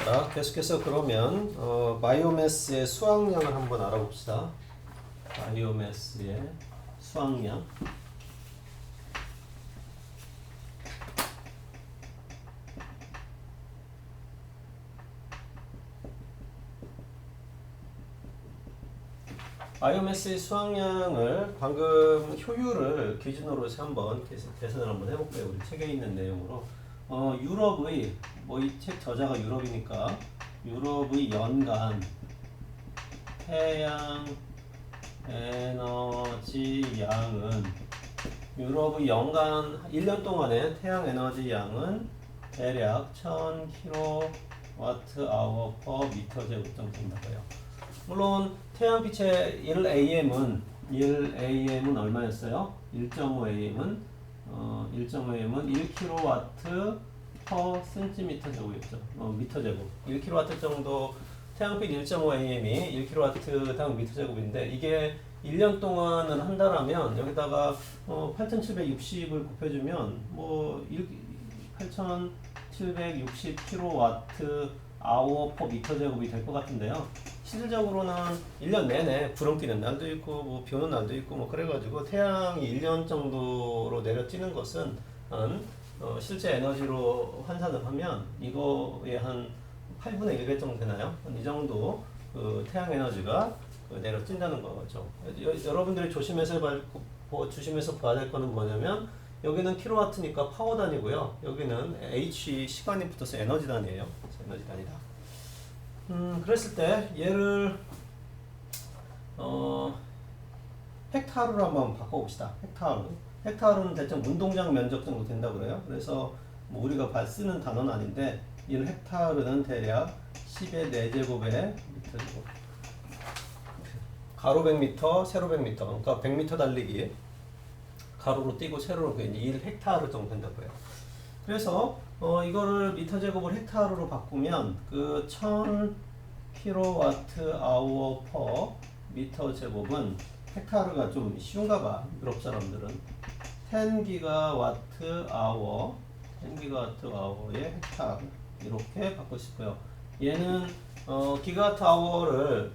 자, 계속해서 그러면 바이오매스의 수확량을 한번 알아봅시다. 바이오매스의 수확량. 바이오매스의 수확량을 방금 효율을 기준으로 해서 한번 계산을 한번 해볼게요. 우리 책에 있는 내용으로. 유럽의, 뭐 이 책 저자가 유럽이니까, 유럽의 연간 태양 에너지 양은, 유럽의 연간 1년 동안의 태양 에너지 양은 대략 1000kWh per 미터 제곱 정도 된다고요. 물론 태양빛의 1AM은 얼마였어요? 1.5AM은 1kW per cm 제곱이었죠. 미터 제곱. 1kW 정도 태양빛 1.5AM이 1kW/m 제곱인데 이게 1년 동안을 한다라면 여기다가 8760을 곱해주면 뭐 8760kWh per 미터 제곱이 될 것 같은데요. 실질적으로는 1년 내내 구름 끼는 날도 있고 뭐 비 오는 날도 있고 뭐 그래가지고 태양이 1년 정도로 내려찌는 것은 실제 에너지로 환산을 하면 이거에 한 8분의 1배 정도 되나요? 이 정도 태양 에너지가 내려찐다는 거죠. 여러분들이 조심해서 봐야 될 거는 뭐냐면 여기는 킬로와트니까 파워 단위고요. 여기는 H 시간이 붙어서 에너지 단위예요. 그래서 에너지 단위다. 그랬을 때 얘를 헥타르로 한번 바꿔봅시다. 헥타르는 대충 운동장 면적 정도 된다고 그래요. 그래서 뭐 우리가 쓰는 단어는 아닌데 1헥타르는 대략 10의 4제곱에 미터 제곱. 가로 100m, 세로 100m. 그러니까 100m 달리기. 가로로 뛰고 세로로 1헥타르 정도 된다고 해요. 그래서 이거를 미터 제곱을 헥타르로 바꾸면 그 1000kWh per 미터 제곱은 헥타르가 좀 쉬운가 봐. 유럽 사람들은 10GWh 의 헥타르 이렇게 바꿀 수 있고요. 얘는 기가와트아워를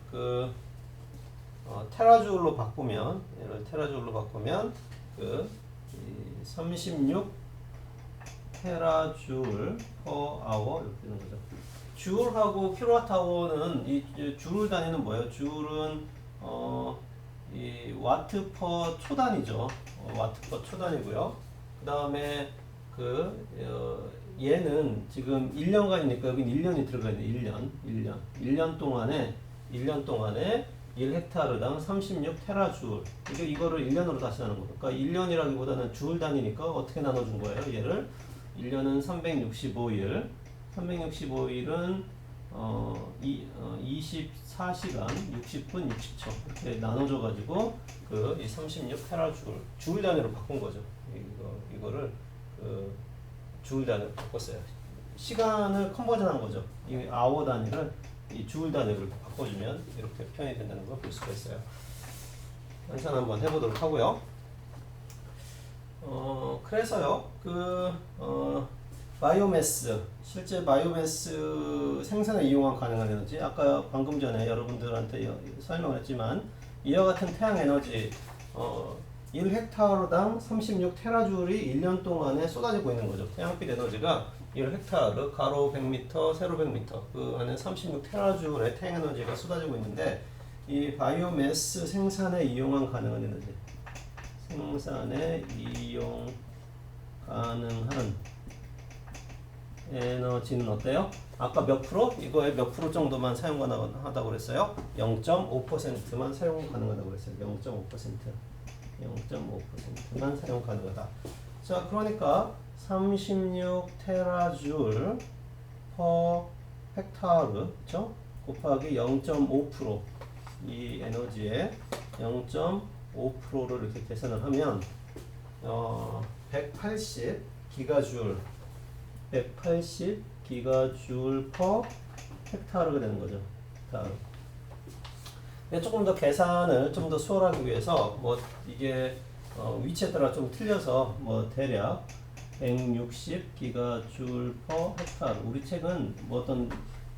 테라줄로 바꾸면 얘를 테라줄로 바꾸면 36 테라줄 per hour 이렇게 되는 거죠. 줄하고 킬로와트아워는 이 줄 단위는 뭐예요? 줄은 이 와트 퍼 초단위죠. 와트 퍼 초단위고요. 그 다음에 얘는 지금 1년간이니까 여기 1년이 들어가 있네. 1년 동안에 1헥타르당 36 테라줄. 이거를 1년으로 다시 나눈 거예요. 그러니까 1년이라기보다는 줄 단위니까 어떻게 나눠준 거예요? 얘를 1년은 365일. 365일은 24시간 60분 60초 이렇게 나눠줘 가지고 이 36 테라줄 줄 단위로 바꾼 거죠. 이거를 줄 단위로 바꿨어요. 시간을 컨버전한 거죠. 이 아워 단위를 이 줄 단위로 바꿔주면 이렇게 표현이 된다는 걸 볼 수가 있어요. 환산 한번 해보도록 하고요. 그래서요, 바이오매스, 실제 바이오매스 생산에 이용한 가능한 에너지, 아까 방금 전에 여러분들한테 설명을 했지만, 이와 같은 태양 에너지, 1헥타르당 36 테라줄이 1년 동안에 쏟아지고 있는 거죠. 태양빛 에너지가 1헥타르, 가로 100m, 세로 100m, 그 안에 36 테라줄의 태양 에너지가 쏟아지고 있는데, 이 바이오매스 생산에 이용한 가능한 에너지, 생산에 이용 가능한 에너지는 어때요? 아까 몇 프로? 이거에 몇 프로 정도만 사용 가능하다고 그랬어요? 0.5%만 사용 가능하다고 그랬어요. 0.5%만 사용 가능하다. 자, 그러니까 36 테라줄 per 헥타르, 그쵸? 곱하기 0.5%, 이 에너지의 0.5%를 이렇게 계산을 하면 180 기가줄 per 헥타르가 되는 거죠. 조금 더 계산을 좀 더 수월하기 위해서 뭐 이게 위치에 따라 좀 틀려서 뭐 대략 160 기가줄 per 헥타르. 우리 책은 뭐 어떤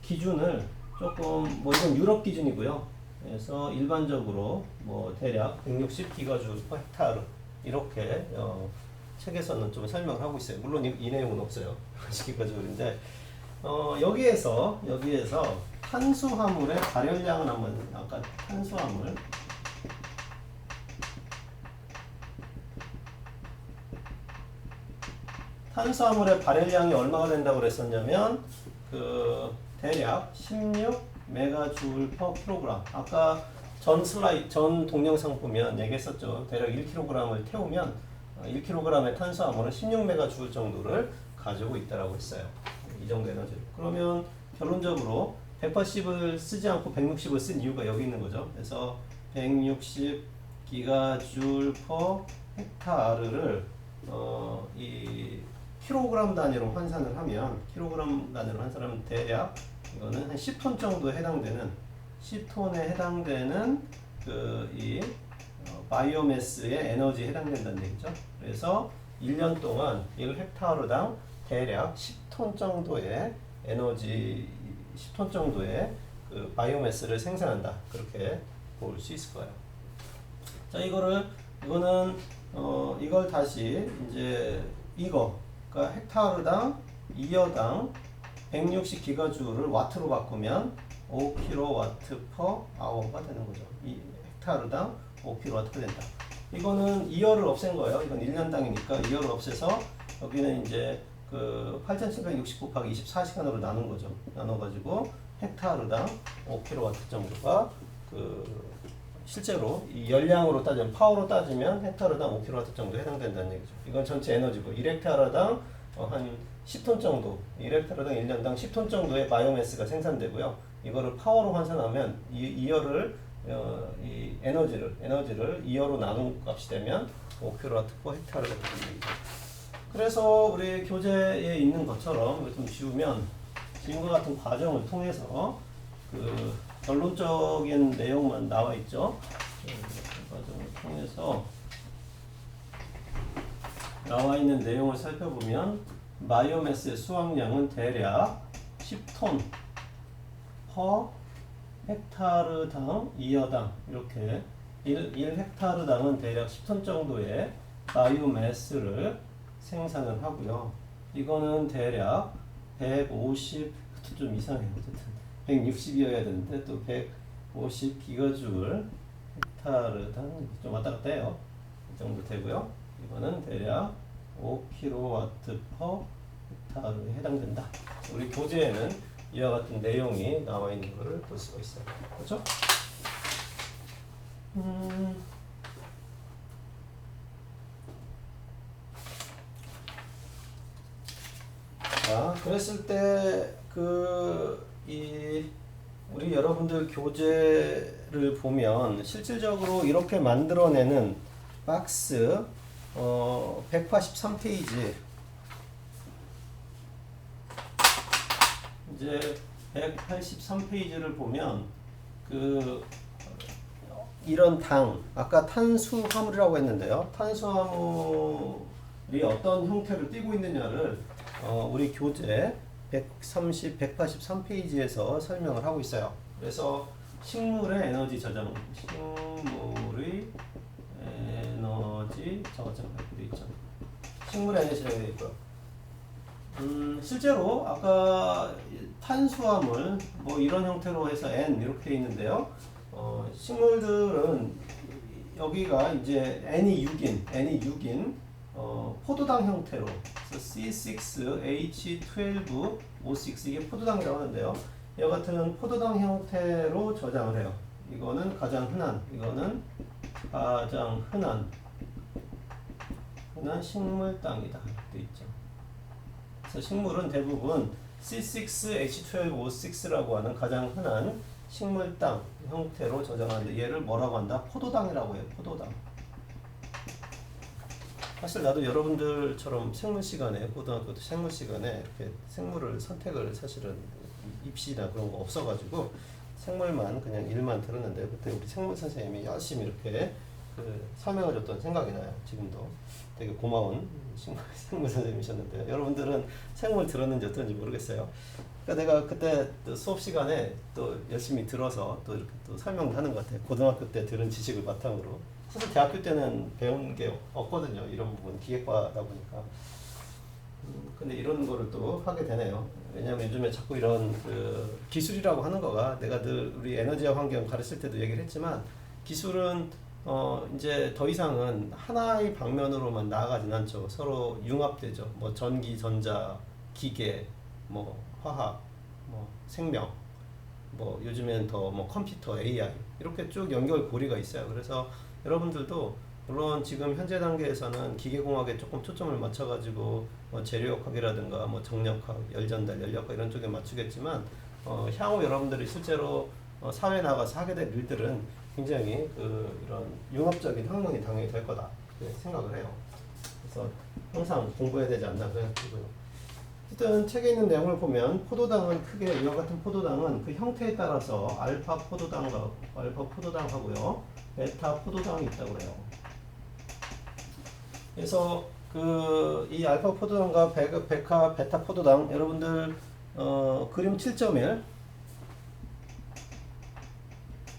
기준을 조금 뭐 이건 유럽 기준이고요. 그래서 일반적으로 뭐 대략 160기가줄 per 헥타르 이렇게 책에서는 좀 설명을 하고 있어요. 물론 이 내용은 없어요. 160기가줄인데 여기에서 탄수화물의 발열량은 한번 아까 탄수화물의 발열량이 얼마가 된다고 그랬었냐면 대략 16 메가줄 per 킬로그램. 아까 전 동영상 보면 얘기했었죠. 대략 1kg을 태우면 1kg의 탄수화물은 16메가줄 정도를 가지고 있다라고 했어요. 이 정도 에너지. 그러면 결론적으로 180을 쓰지 않고 160을 쓴 이유가 여기 있는 거죠. 그래서 160 기가줄 per 헥타르를 이 킬로그램 단위로 환산을 하면 대략 이거는 한 10톤 정도에 해당되는 10톤에 해당되는 이 바이오매스의 에너지에 해당된다는 얘기죠. 그래서 1년 동안 1헥타르당 대략 10톤 정도의 에너지, 10톤 정도의 그 바이오매스를 생산한다. 그렇게 볼 수 있을 거예요. 자, 이걸 다시 이제 그러니까 헥타르당 이어당 160기가줄을 와트로 바꾸면 5kW per hour가 되는 거죠. 이 헥타르당 5kW가 된다. 이거는 2열을 없앤 거예요. 이건 1년당이니까 2열을 없애서 여기는 이제 8760 곱하기 24시간으로 나눈 거죠. 나눠가지고 헥타르당 5kW 정도가 실제로 이 열량으로 따지면 파워로 따지면 헥타르당 5kW 정도 해당된다는 얘기죠. 이건 전체 에너지고 1헥타르당 한 10톤 정도, 1헥타르당 1년당 10톤 정도의 바이오매스가 생산되고요. 이거를 파워로 환산하면 이 에너지를 2열로 나눈 값이 되면 5kW per 헥타르가 됩니다. 그래서 우리 교재에 있는 것처럼 이거 좀 지우면 지금과 같은 과정을 통해서 결론적인 내용만 나와 있죠. 과정을 통해서 나와 있는 내용을 살펴보면 바이오매스의 수확량은 대략 10톤 per 헥타르당 이어당 이렇게 1헥타르당은 대략 10톤 정도의 바이오매스를 생산을 하고요. 이거는 대략 150, 좀 이상해요. 어쨌든 160이어야 되는데 또 150 기가줄 헥타르당 좀 왔다 갔다 해요. 이 정도 되고요. 이거는 대략 5kW per 헥타르에 해당된다. 우리 교재에는 이와 같은 내용이 나와 있는 것을 볼 수가 있어요. 그렇죠? 자, 그랬을 때 우리 여러분들 교재를 보면 실질적으로 이렇게 만들어내는 박스 183페이지 이제 183페이지를 보면 이런 아까 탄수화물이라고 했는데요. 탄수화물이 어떤 형태를 띠고 있느냐를 우리 교재 183페이지에서 설명을 하고 있어요. 그래서 식물의 에너지 저장, 식물의 에너지 저장 이렇게 되어 있죠. 식물의 에너지 저장이 되어 있고요. 실제로 아까 탄수화물 뭐 이런 형태로 해서 N 이렇게 되어 있는데요. 식물들은 여기가 이제 N이 6인 포도당 형태로 C6H12O6 이게 포도당이라고 하는데요. 이와 같은 포도당 형태로 저장을 해요. 이거는 가장 흔한 식물당이다. 되어 있죠. 그래서 식물은 대부분 C6H12O6라고 하는 가장 흔한 식물당 형태로 저장하는데 얘를 뭐라고 한다? 포도당이라고 해요. 포도당. 사실 나도 여러분들처럼 생물 시간에 고등학교 때 생물 시간에 이렇게 생물을 선택을 사실은 입시나 그런 거 없어가지고 생물만 그냥 일만 들었는데 그때 우리 생물 선생님이 열심히 이렇게 설명해줬던 생각이 나요. 지금도. 되게 고마운 생물 선생님이셨는데 여러분들은 생물 들었는지 어떤지 모르겠어요. 그러니까 내가 그때 또 수업 시간에 또 열심히 들어서 또 이렇게 또 설명하는 것 같아요. 고등학교 때 들은 지식을 바탕으로. 사실 대학교 때는 배운 게 없거든요. 이런 부분 기획과다 보니까. 근데 이런 거를 또 하게 되네요. 왜냐면 요즘에 자꾸 이런 그 기술이라고 하는 거가 내가 늘 우리 에너지와 환경 가르칠 때도 얘기를 했지만 기술은 이제 더 이상은 하나의 방면으로만 나아가진 않죠. 서로 융합되죠. 뭐 전기, 전자, 기계, 뭐 화학, 뭐 생명, 뭐 요즘엔 더 뭐 컴퓨터, AI 이렇게 쭉 연결고리가 있어요. 그래서 여러분들도 물론 지금 현재 단계에서는 기계공학에 조금 초점을 맞춰가지고 뭐 재료역학이라든가 뭐 정력학, 열전달, 연력학 이런 쪽에 맞추겠지만 향후 여러분들이 실제로 사회에 나가서 하게 될 일들은 굉장히 이런 융합적인 학문이 당연히 될 거다 생각을 해요. 그래서 항상 공부해야 되지 않나 생각하고요. 어쨌든 책에 있는 내용을 보면 포도당은 크게 이와 같은 포도당은 그 형태에 따라서 알파 포도당하고요, 베타 포도당이 있다고 그래요. 그래서 이 알파 포도당과 베타 포도당 여러분들 그림 7.1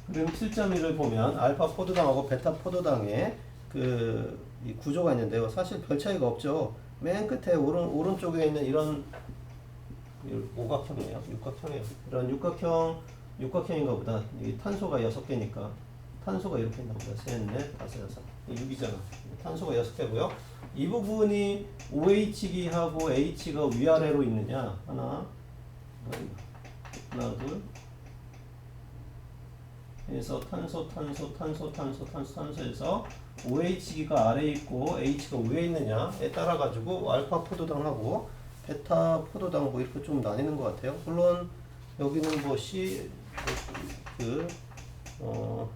그림 7.1을 보면 알파 포도당하고 베타 포도당의 이 구조가 있는데요. 사실 별 차이가 없죠. 맨 끝에 오른쪽에 있는 이런 오각형이에요. 육각형이에요. 이런 육각형인가 보다. 이 탄소가 6개니까 탄소가 이렇게 있나 보다. 셋, 넷, 다섯, 여섯. 6이잖아. 탄소가 6개고요. 이 부분이 OH기하고 H가 위아래로 있느냐? 하나, 둘. 그래서 탄소에서 OH기가 아래에 있고 H가 위에 있느냐에 따라 가지고 알파 포도당하고 베타 포도당 뭐 이렇게 좀 나뉘는 것 같아요. 물론 여기는 뭐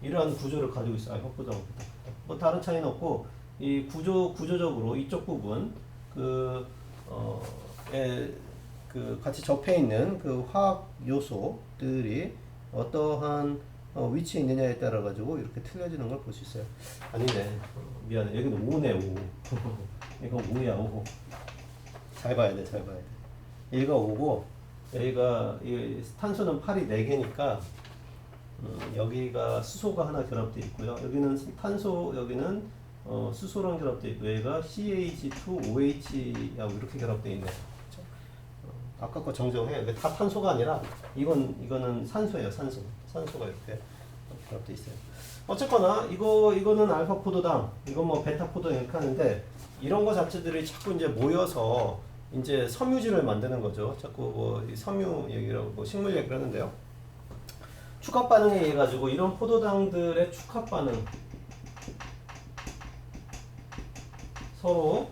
이러한 구조를 가지고 있어요. 알파 포도당 뭐 다른 차이는 없고 이 구조적으로 이쪽 부분 같이 접해 있는 그 화학 요소들이 어떠한 위치에 있느냐에 따라 가지고 이렇게 틀려지는 걸 볼 수 있어요. 아니네. 미안해. 여기는 5네, 5. 이거 5야, 5. 잘 봐야 돼. 1가 5고, 여기가, 탄소는 팔이 4개니까, 여기가 수소가 하나 결합되어 있고요. 여기는 여기는 수소랑 결합되어 있고, 여기가 CH2OH하고 이렇게 결합되어 있네요. 아까 거 정정해. 다 탄소가 아니라 이거는 산소예요. 산소가 이렇게 결합돼 있어요. 어쨌거나 이거는 알파 포도당, 이건 뭐 베타 포도당 이렇게 하는데 이런 거 자체들이 자꾸 이제 모여서 이제 섬유질을 만드는 거죠. 자꾸 뭐 섬유 얘기라고 뭐 식물 얘기를 하는데요. 축합 반응에 의해 가지고 이런 포도당들의 축합 반응 서로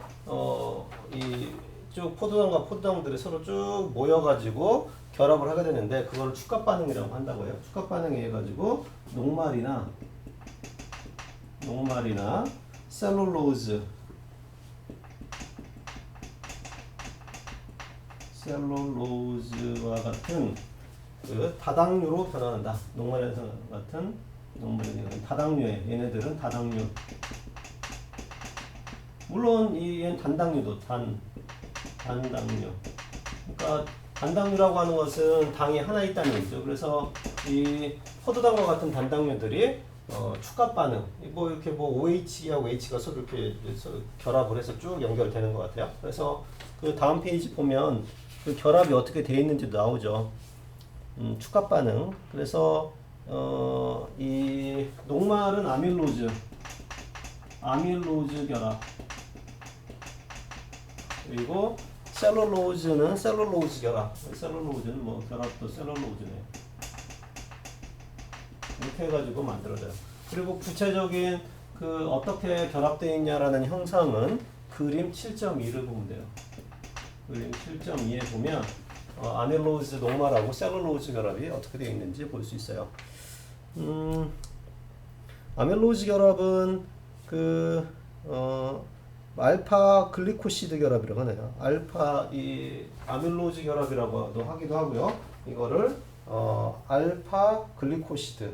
쭉 포도당과 포도당들이 서로 쭉 모여가지고 결합을 하게 되는데 그걸 축합 반응이라고 한다고 해요. 축합 반응에 의해 가지고 녹말이나 셀룰로즈와 같은 그 다당류로 변화한다. 녹말에서 같은 다당류에 얘네들은 다당류. 물론 얘는 단당류도 단당류. 그러니까 단당류라고 하는 것은 당이 하나 있다는 얘기죠. 그래서 이 포도당과 같은 단당류들이 축합 반응, 뭐 이렇게 뭐 OH하고 H가 서로 이렇게 결합을 해서 쭉 연결되는 것 같아요. 그래서 그 다음 페이지 보면 그 결합이 어떻게 되어 있는지도 나오죠. 축합 반응. 그래서 이 녹말은 아밀로즈 결합. 그리고 셀룰로즈는 셀룰로즈 결합. 셀룰로즈는 뭐 결합도 셀룰로즈네요. 이렇게 해가지고 만들어져요. 그리고 구체적인 그 어떻게 결합되어 있냐라는 형상은 그림 7.2를 보면 돼요. 그림 7.2에 보면 아밀로즈 녹말하고 셀룰로즈 결합이 어떻게 되어 있는지 볼 수 있어요. 아밀로즈 결합은 알파 글리코시드 결합이라고 하네요. 이 아밀로즈 결합이라고도 하기도 하고요. 이거를 알파 글리코시드.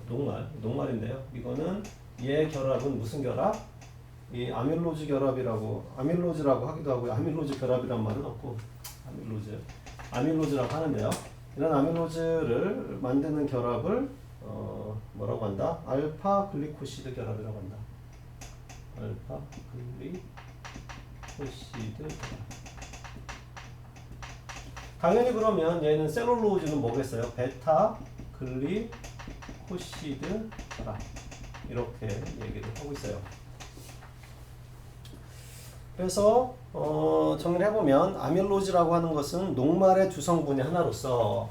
녹말인데요. 이거는 얘 결합은 무슨 결합? 이 아밀로즈 결합이라고, 아밀로즈라고 하기도 하고요. 아밀로즈 결합이란 말은 없고 아밀로즈라고 하는데요. 이런 아밀로즈를 만드는 결합을 뭐라고 한다? 알파 글리코시드 결합이라고 한다. 알파 글리코시드 결합. 당연히 그러면 얘는 셀룰로즈는 뭐겠어요? 베타 글리코시드 결합. 이렇게 얘기를 하고 있어요. 그래서 정리를 해보면 아밀로즈라고 하는 것은 녹말의 두 성분의 하나로서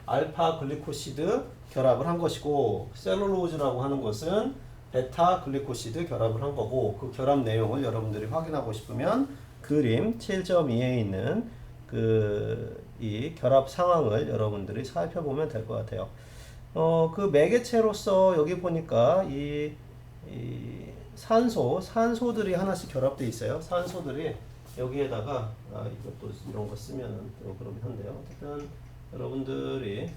알파 글리코시드 결합을 한 것이고, 셀룰로즈라고 하는 것은 베타 글리코시드 결합을 한 거고, 그 결합 내용을 여러분들이 확인하고 싶으면 그림 7.2에 있는 이 결합 상황을 여러분들이 살펴보면 될 것 같아요. 그 매개체로서 여기 보니까 이 산소들이 하나씩 결합되어 있어요. 산소들이 여기에다가 이것도 이런 거 쓰면은 또 그러긴 한데요. 어쨌든 여러분들이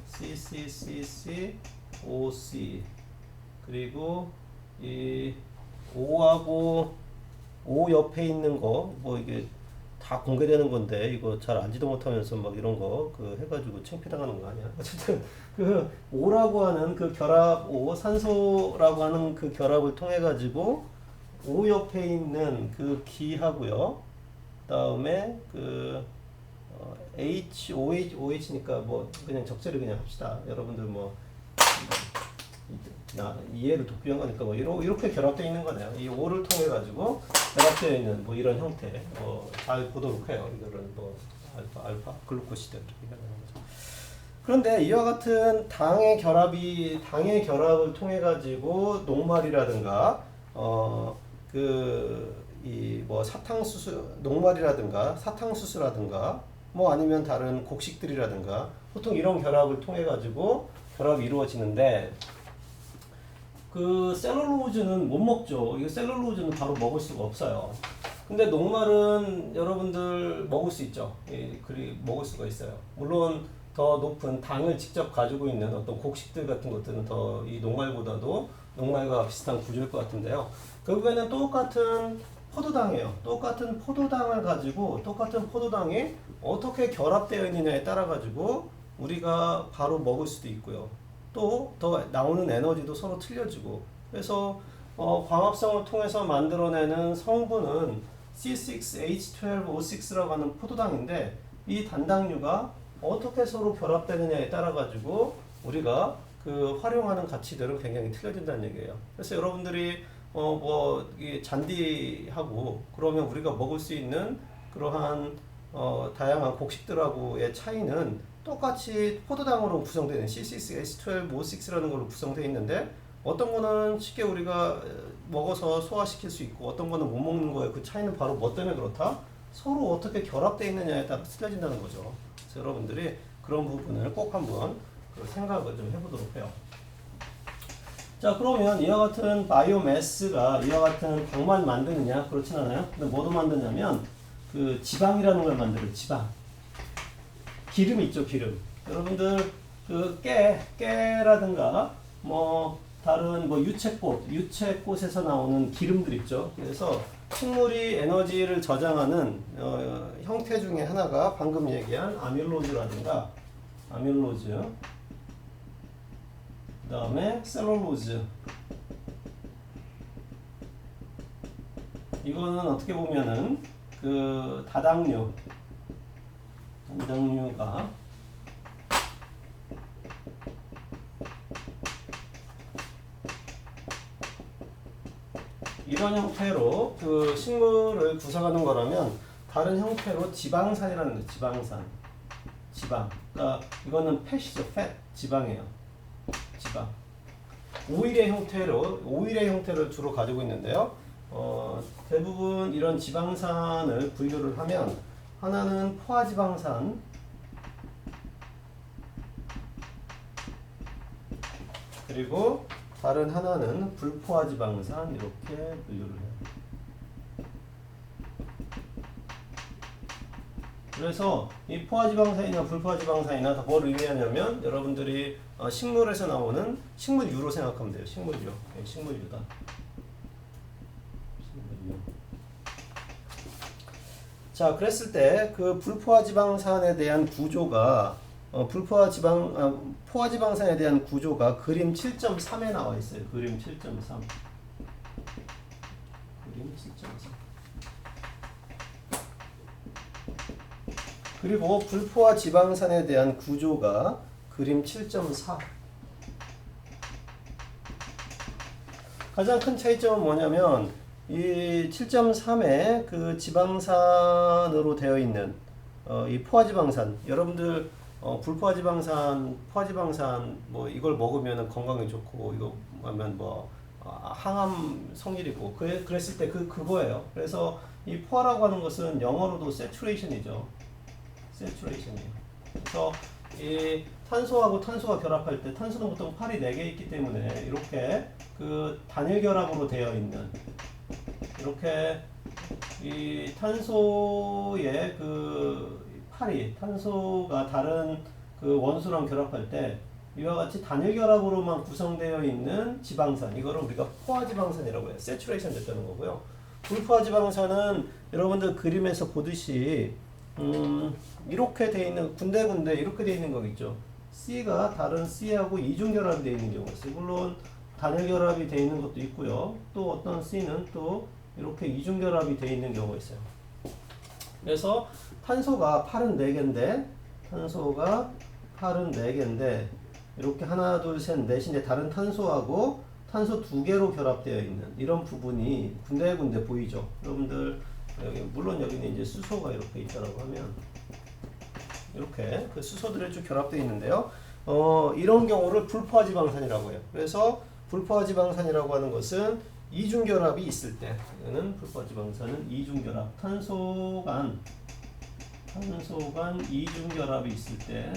OC 그리고 이 O하고 O 옆에 있는 거 뭐 이게 다 공개되는 건데 이거 잘 알지도 못하면서 막 이런 거 해가지고 창피당하는 거 아니야? 어쨌든 그 O라고 하는 그 결합 O 산소라고 하는 그 결합을 통해 가지고 O 옆에 있는 그 기하고요. 그다음에 OH니까 뭐 그냥 적절히 그냥 합시다. 여러분들 뭐 이해를 돕기 위한 거니까 뭐 이렇게 결합되어 있는 거네요. 이 O를 통해 가지고 결합되어 있는 뭐 이런 형태 잘 보도록 해요. 이거는 뭐 알파 글루코시드 이렇게 얘기하는 거죠. 그런데 이와 같은 당의 결합을 통해 가지고 녹말이라든가 녹말이라든가 사탕수수라든가 뭐 아니면 다른 곡식들이라든가 보통 이런 결합을 통해 가지고 결합이 이루어지는데, 그 셀룰로즈는 못 먹죠. 이거 셀룰로즈는 바로 먹을 수가 없어요. 근데 녹말은 여러분들 먹을 수 있죠. 먹을 수가 있어요. 물론 더 높은 당을 직접 가지고 있는 어떤 곡식들 같은 것들은 더 이 녹말보다도 녹말과 비슷한 구조일 것 같은데요. 결국에는 똑같은 포도당이에요. 똑같은 포도당을 가지고 똑같은 포도당이 어떻게 결합되어 있느냐에 따라 가지고 우리가 바로 먹을 수도 있고요. 또 더 나오는 에너지도 서로 틀려지고, 그래서 광합성을 통해서 만들어내는 성분은 C6H12O6라고 하는 포도당인데, 이 단당류가 어떻게 서로 결합되느냐에 따라 가지고 우리가 활용하는 가치들은 굉장히 틀려진다는 얘기예요. 그래서 여러분들이 잔디하고 그러면 우리가 먹을 수 있는 그러한 다양한 곡식들하고의 차이는 똑같이 포도당으로 구성되는 C6H12O6라는 걸로 구성되어 있는데, 어떤 거는 쉽게 우리가 먹어서 소화시킬 수 있고 어떤 거는 못 먹는 거예요. 그 차이는 바로 뭐 때문에 그렇다? 서로 어떻게 결합되어 있느냐에 따라 틀려진다는 거죠. 그래서 여러분들이 그런 부분을 꼭 한번 생각을 좀 해보도록 해요. 자, 그러면 이와 같은 바이오매스가 이와 같은 당만 만드느냐? 그렇진 않아요. 근데 뭐도 만드냐면 지방이라는 걸 만들어요. 지방. 기름이 있죠, 기름. 여러분들 깨라든가 뭐 다른 유채꽃에서 나오는 기름들 있죠. 그래서 식물이 에너지를 저장하는 형태 중에 하나가 방금 얘기한 아밀로즈라든가 그 다음에 셀룰로즈. 이거는 어떻게 보면은 다당류가 이런 형태로 식물을 구성하는 거라면, 다른 형태로 지방산이라는 거, 지방. 그러니까 이거는 팻이죠, 지방이에요. 지방. 오일의 형태를 주로 가지고 있는데요. 대부분 이런 지방산을 분류를 하면 하나는 포화지방산, 그리고 다른 하나는 불포화지방산, 이렇게 분류를 해요. 그래서 이 포화지방산이나 불포화지방산이나 다 뭘 의미하냐면 여러분들이 식물에서 나오는 식물유로 생각하면 돼요. 식물유. 네, 식물유다. 식물유. 자, 그랬을 때 그 불포화지방산에 대한 구조가 포화지방산에 대한 구조가 그림 7.3에 나와 있어요. 그림 7.3. 그림 7.3. 그리고 불포화지방산에 대한 구조가 그림 7.4. 가장 큰 차이점은 뭐냐면 이 7.3에 그 지방산으로 되어 있는 이 포화지방산, 여러분들 불포화지방산, 포화지방산 뭐 이걸 먹으면 건강에 좋고 이거 하면 뭐 항암 성질이고 그랬을 때 그거예요. 그래서 이 포화라고 하는 것은 영어로도 saturation이죠. saturation이에요. 그래서 이 탄소하고 탄소가 결합할 때 탄소는 보통 팔이 4개 있기 때문에 이렇게 그 단일 결합으로 되어 있는 이렇게 이 탄소의 그 팔이 탄소가 다른 그 원소랑 결합할 때 이와 같이 단일 결합으로만 구성되어 있는 지방산, 이거를 우리가 포화지방산이라고 해요. 세츄레이션 됐다는 거고요. 불포화지방산은 여러분들 그림에서 보듯이 이렇게 돼 있는 군데군데 이렇게 돼 있는 거 있죠. C가 다른 C하고 이중결합이 되어 있는 경우가 있어요. 물론 단일 결합이 되어 있는 것도 있고요. 또 어떤 C는 또 이렇게 이중결합이 되어 있는 경우가 있어요. 그래서 탄소가 84개인데 이렇게 하나 둘 셋 넷인데 다른 탄소하고 탄소 2개로 결합되어 있는 이런 부분이 군데군데 보이죠. 여러분들 물론 여기는 이제 수소가 이렇게 있다라고 하면 이렇게 그 수소들이 쭉 결합되어 있는데요. 이런 경우를 불포화지방산이라고 해요. 그래서 불포화지방산이라고 하는 것은 이중결합이 있을 때, 이거는 불포화지방산은 이중결합, 탄소 간 이중결합이 있을 때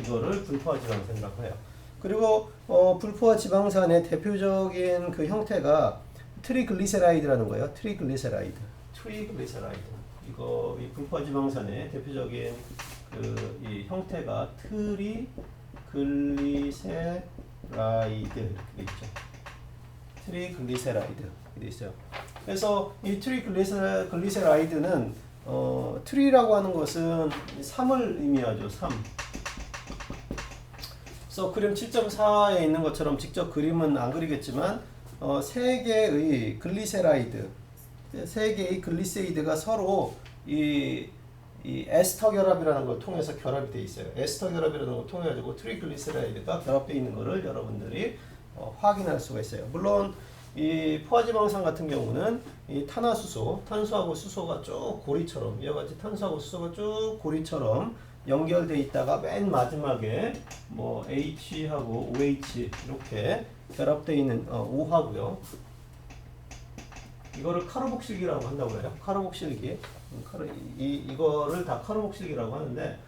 이거를 불포화지방산이라고 해요. 그리고 불포화지방산의 대표적인 그 형태가 트리글리세라이드라는 거예요. 트리글리세라이드. 이거 이 불포화지방산의 대표적인 그 이 형태가 트리글리세라이드 이렇게 있죠. 트리글리세라이드 이렇게 있어요. 그래서 이 트리글리세라이드는 트리라고 하는 것은 3을 의미하죠. 3. 그래서 그림 7.4에 있는 것처럼 직접 그림은 안 그리겠지만 3개의 글리세이드가 서로 이 에스터 결합이라는 걸 통해서 결합이 되어 있어요. 에스터 결합이라는 걸 통해 가지고 트리글리세라이드가 결합되어 있는 것을 여러분들이 확인할 수가 있어요. 물론 이 포화지방산 같은 경우는 이 탄화수소, 탄소하고 수소가 쭉 고리처럼 이와 같이 탄소하고 수소가 쭉 고리처럼 연결돼 있다가 맨 마지막에 뭐 H하고 OH 이렇게 결합되어 있는 O하고요. 이거를 카르복실기라고 한다고 해요. 카르복실기. 이거를 다 카르복실기라고 하는데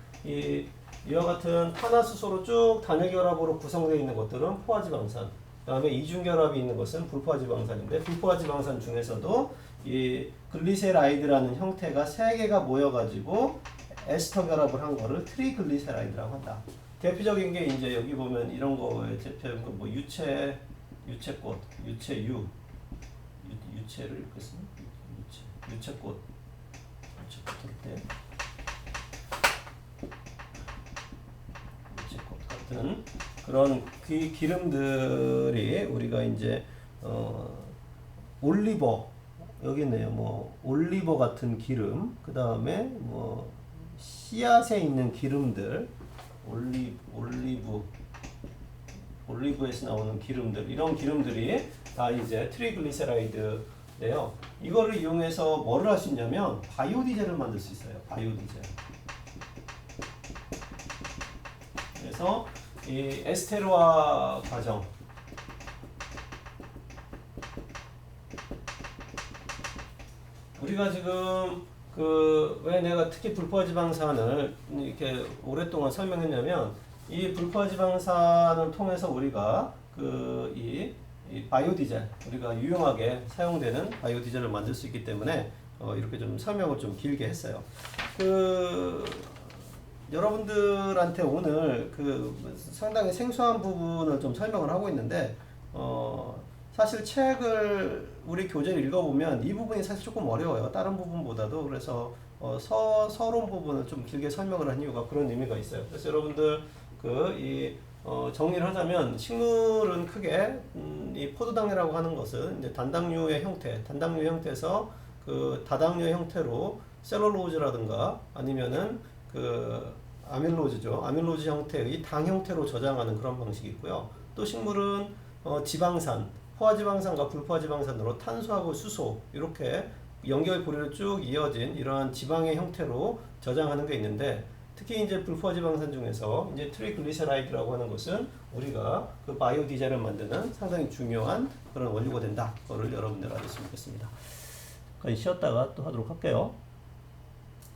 이와 같은 탄화수소로 쭉 단일결합으로 구성되어 있는 것들은 포화지방산. 그다음에 이중결합이 있는 것은 불포화지방산인데 불포화지방산 중에서도 이 글리세라이드라는 형태가 3개가 모여가지고 에스터 결합을 한 거를 트리글리세라이드라고 한다. 대표적인 게 이제 여기 보면 이런 거에 대표적인 거 뭐 유채꽃, 유채유, 유채를 이렇게 쓰면 유채꽃 할 때 유채꽃 같은 그런 기름들이 우리가 이제 올리버 여기 있네요. 뭐 올리버 같은 기름, 그 다음에 뭐 씨앗에 있는 기름들, 올리브에서 나오는 기름들, 이런 기름들이 다 이제 트리글리세라이드인데요. 이거를 이용해서 뭐를 할 수 있냐면 바이오디젤을 만들 수 있어요. 바이오디젤. 그래서 이 에스테르화 과정, 우리가 지금 왜 내가 특히 불포화지방산을 이렇게 오랫동안 설명했냐면 이 불포화지방산을 통해서 우리가 이 이 바이오 디젤, 우리가 유용하게 사용되는 바이오 디젤을 만들 수 있기 때문에 이렇게 좀 설명을 좀 길게 했어요. 여러분들한테 오늘 상당히 생소한 부분을 좀 설명을 하고 있는데 사실 책을 우리 교재를 읽어보면 이 부분이 사실 조금 어려워요. 다른 부분보다도. 그래서 서론 부분을 좀 길게 설명을 한 이유가 그런 의미가 있어요. 그래서 여러분들 정리를 하자면 식물은 크게 이 포도당이라고 하는 것은 이제 단당류의 형태에서 다당류의 형태로 셀룰로즈라든가 아니면은 아밀로즈 형태의 당 형태로 저장하는 그런 방식이 있고요. 또 식물은 지방산, 포화지방산과 불포화지방산으로 탄수하고 수소 이렇게 연결고리로 쭉 이어진 이러한 지방의 형태로 저장하는 게 있는데, 특히 이제 불포화지방산 중에서 이제 트리글리세라이드라고 하는 것은 우리가 바이오 디젤을 만드는 상당히 중요한 그런 원료가 된다. 그거를 여러분들 알았으면 좋겠습니다. 쉬었다가 또 하도록 할게요.